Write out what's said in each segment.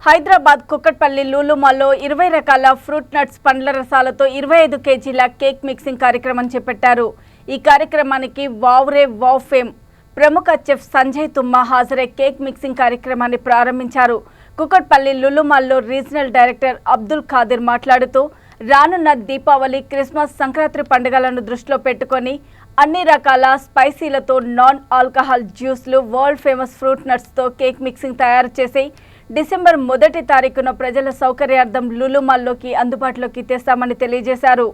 హైదరాబాద్ కుక్కట్పల్లి లూలు మాల్లో 20 రకాల fruit nuts పండ్ల రసాలతో 25 కేజీల కేక్ మిక్సింగ్ కార్యక్రమం చేపట్టారు. ఈ కార్యక్రమానికి వావ్రే వావ్ ఫేమ్ ప్రముఖ చెఫ్ సంజయ్ తుమ్మా హాజరై కేక్ మిక్సింగ్ కార్యక్రమాన్ని ప్రారంభించారు. కుక్కట్పల్లి లూలు మాల్లో రీజనల్ డైరెక్టర్ అబ్దుల్ ఖాదిర్ మాట్లాడుతూ రానున్న దీపావళి, క్రిస్మస్, సంక్రాంతి పండుగలను దృష్టిలో పెట్టుకొని అన్ని రకాల స్పైసీలతో నాన్ ఆల్కహాల్ జ్యూస్లు, వరల్డ్ ఫేమస్ ఫ్రూట్ నట్స్తో కేక్ మిక్సింగ్ తయారు చేసి డిసెంబర్ 1వ తారీఖున ప్రజల సౌకర్యార్థం లూలు మాల్లోకి అందుబాటులోకి తెస్తామని తెలియజేశారు.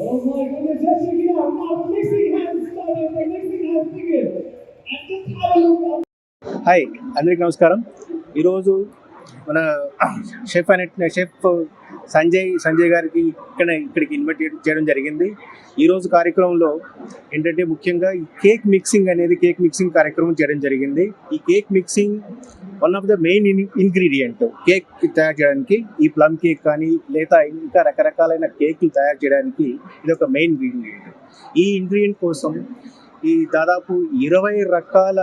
Oh my goodness, yes, check it out. Our mixing has started. The mixing has begun. And just have a look. Hi అందరికీ నమస్కారం. ఈరోజు మన షెఫ్ సంజయ్ గారికి ఇక్కడికి ఇన్వైట్ చేయడం జరిగింది. ఈరోజు కార్యక్రమంలో ఏంటంటే ముఖ్యంగా ఈ కేక్ మిక్సింగ్ కార్యక్రమం చేయడం జరిగింది. ఈ cake mixing one of the main ingredient cake తయారు చేయడానికి. ఈ ప్లమ్ కేక్ కానీ లేదా ఇంకా రకరకాలైన కేక్లు తయారు చేయడానికి ఇది ఒక మెయిన్ ఇంగ్రీడియంట్. ఈ ఇంగ్రీడియంట్ కోసం ఈ దాదాపు 20 రకాల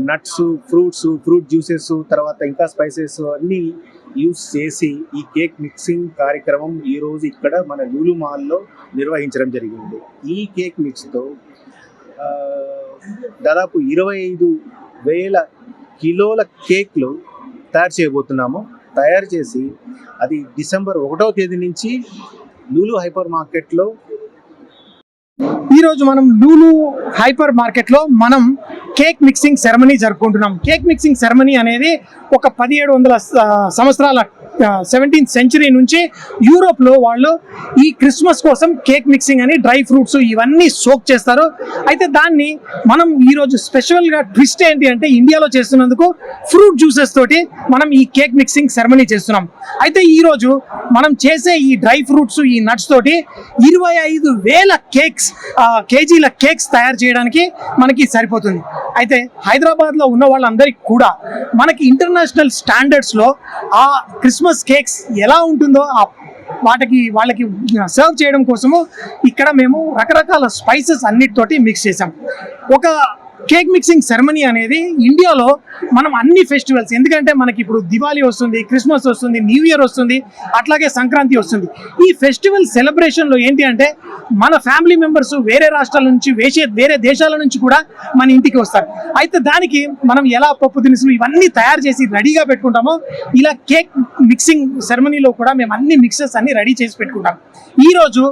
నట్స్, ఫ్రూట్ జ్యూసెస్, తర్వాత ఇంకా స్పైసెస్ అన్నీ యూస్ చేసి ఈ కేక్ మిక్సింగ్ కార్యక్రమం ఈరోజు ఇక్కడ మన లూలు మాల్లో నిర్వహించడం జరిగింది. ఈ కేక్ మిక్స్తో దాదాపు 25,000 కిలోల కేక్లు తయారు చేయబోతున్నాము. తయారు చేసి అది డిసెంబర్ 1వ తేదీ నుంచి లూలు హైపర్ మార్కెట్లో ఈరోజు మనం లూలు హైపర్ మార్కెట్లో మనం కేక్ మిక్సింగ్ సెరమనీ జరుపుకుంటున్నాం. కేక్ మిక్సింగ్ సెరమనీ అనేది ఒక 1700 సంవత్సరాల 17th సెంచరీ నుంచి యూరోప్లో వాళ్ళు ఈ క్రిస్మస్ కోసం కేక్ మిక్సింగ్ అని డ్రై ఫ్రూట్స్ ఇవన్నీ సోక్ చేస్తారు. అయితే దాన్ని మనం ఈరోజు స్పెషల్గా ట్విస్ట్ ఏంటి అంటే ఇండియాలో చేస్తున్నందుకు ఫ్రూట్ జ్యూసెస్ తోటి మనం ఈ కేక్ మిక్సింగ్ సెరమనీ చేస్తున్నాం. అయితే ఈరోజు మనం చేసే ఈ డ్రై ఫ్రూట్స్, ఈ నట్స్ తోటి 25,000 కేజీల కేక్స్ తయారు చేయడానికి మనకి సరిపోతుంది. అయితే హైదరాబాద్లో ఉన్న వాళ్ళందరికీ కూడా మనకి ఇంటర్నేషనల్ స్టాండర్డ్స్లో ఆ క్రిస్మస్ కేక్స్ ఎలా ఉంటుందో వాళ్ళకి సర్వ్ చేయడం కోసము ఇక్కడ మేము రకరకాల స్పైసెస్ అన్నిటితోటి మిక్స్ చేసాం. ఒక కేక్ మిక్సింగ్ సెరమనీ అనేది ఇండియాలో మనం అన్ని ఫెస్టివల్స్, ఎందుకంటే మనకి ఇప్పుడు దివాళీ వస్తుంది, క్రిస్మస్ వస్తుంది, న్యూ ఇయర్ వస్తుంది, అట్లాగే సంక్రాంతి వస్తుంది. ఈ ఫెస్టివల్ సెలబ్రేషన్లో ఏంటి అంటే మన ఫ్యామిలీ మెంబర్స్ వేరే రాష్ట్రాల నుంచి, వేరే దేశాల నుంచి కూడా మన ఇంటికి వస్తారు. అయితే దానికి మనం ఎలా పప్పు దినుసులు ఇవన్నీ తయారు చేసి రెడీగా పెట్టుకుంటామో, ఇలా కేక్ మిక్సింగ్ సెరమనీలో కూడా మేము అన్ని మిక్సెస్ అన్ని రెడీ చేసి పెట్టుకుంటాం. ఈరోజు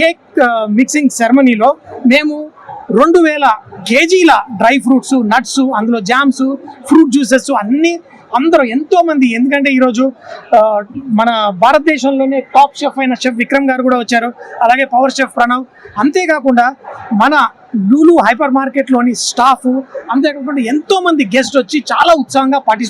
కేక్ మిక్సింగ్ సెరమనీలో మేము 2,000 కేజీల డ్రై ఫ్రూట్స్, నట్స్, అందులో జామ్స్, ఫ్రూట్ జ్యూసెస్ అందరూ ఎంతోమంది, ఎందుకంటే ఈరోజు మన భారతదేశంలోనే టాప్ షెఫ్ అయిన షెఫ్ విక్రమ్ గారు కూడా వచ్చారు, అలాగే పవర్ షెఫ్ ప్రణవ్, అంతేకాకుండా మన లూలు హైపర్ మార్కెట్లోని స్టాఫ్, అంతేకాకుండా ఎంతోమంది గెస్ట్ వచ్చి చాలా ఉత్సాహంగా పార్టిసిపేట్